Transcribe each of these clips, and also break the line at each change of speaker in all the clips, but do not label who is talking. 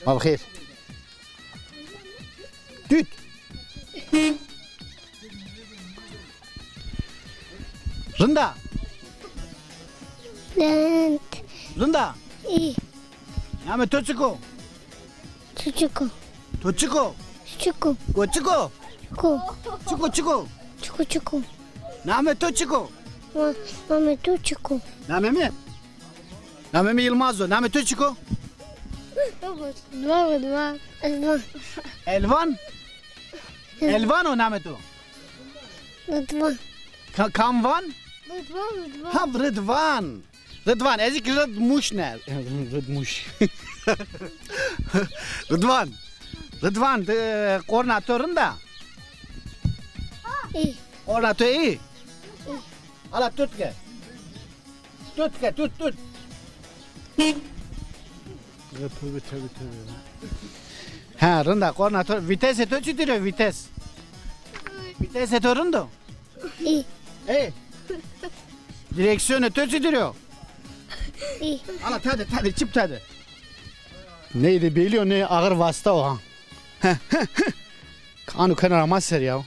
Al xeyr. Düt. Rında.
Lent.
Rında.
İ.
Name Toçiko.
Çuçuku.
Toçiko.
Çuçuku.
Koçiko.
Ku.
Çiko çiko.
Çuku çuku.
Name Toçiko.
Mame tuçuku.
Name mi? Name mi Yılmaz o? Name Toçiko.
Elvan.
Elvan. Elvan o name to.
Rıdvan.
Kamvan.
Rıdvan.
Ha Rıdvan. Rıdvan. Ezik Rıdmuş ne? Rıdmuş. Rıdvan. Rıdvan koordinatörün da.
İ.
Koordinatör iyi. Ala tut ke. Tut ke tut. Tövbe. Ha rında koordinatör. Vites eto çitiriyor vites. Vites eto rında.
İ.
Direksiyon eto çitiriyor.
İ.
Ala tadı çip tadı. Neydi biliyor ne ağır vasıta o ha. Kanu kenara maser ya.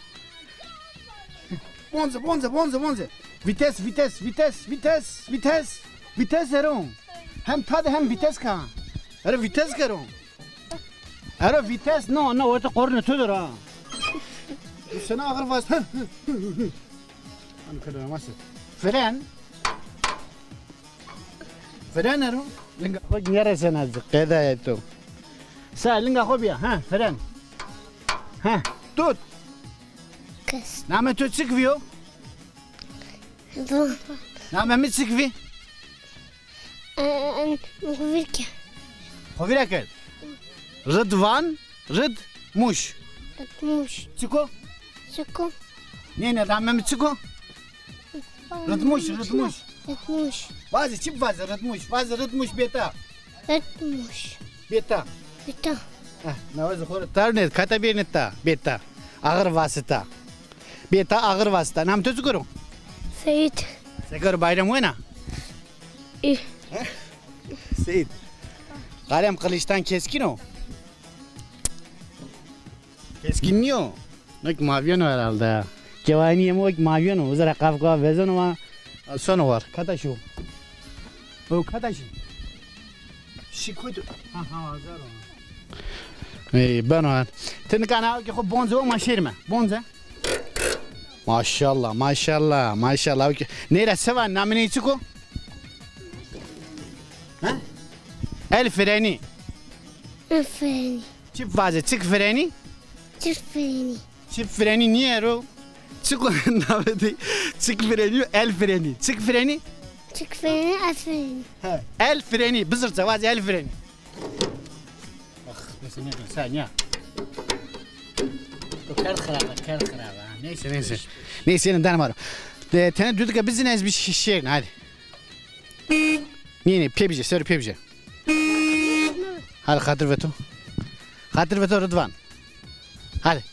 Bonze. Vites eron. Hem tadı hem vites ka. Ara vites keron. Ara vites no o da koordinatör ha. Sana ağır vasıta. Kanu kenara maser. Fren eron. Linga bak neresi nazık keda eto. Sa linga hobiya ha fren. Ha tut.
Kız.
Name to çıkıyor.
Rıdvan.
Name mi çıkıyor?
Muhvirke.
Hovirakel. Rıdvan, Rıdmuş.
Rıdmuş.
Çıko.
Çuku.
Ne name mi çıko? Rıdmuş.
Rıdmuş.
Bazı çip bazı Rıdmuş beta.
Rıdmuş.
Beta.
Bita.
Ne var zor? Tarnet kata bir netta beta. Ağır vasıta. Beta ağır vasıta. Nam to çıkıyor.
Seyit.
Sekar bayram oyna.
İ.
Seyit. Kalem kılıçtan keskin o. Keskin niye o? Nok maviyon herhalde. Cevani yemi o maviyon o. Zara kafka vezon ama sonu var. Kataş o. O kataş. Şikoydu. Ha hazır o. Ben o. Teni kana ki ko bonze o maşirme. Bonze. Maşallah. Nere sevan namını çıko? Ha? El freni.
Freni.
Çift fazla çık freni.
Çift freni.
Çift freni niye o? Çık navedi. Çık freni, el freni. Çık freni.
Çık freni, el freni.
El freni. Bızırsa vaz el freni. Bak mesela sen ya. Kar kırava. Neyse neden var? Tene düdük ya bizim ez bir şey hadi. Ne pebice sör pebice. Hadi hatır veto Rıdvan. Hadi.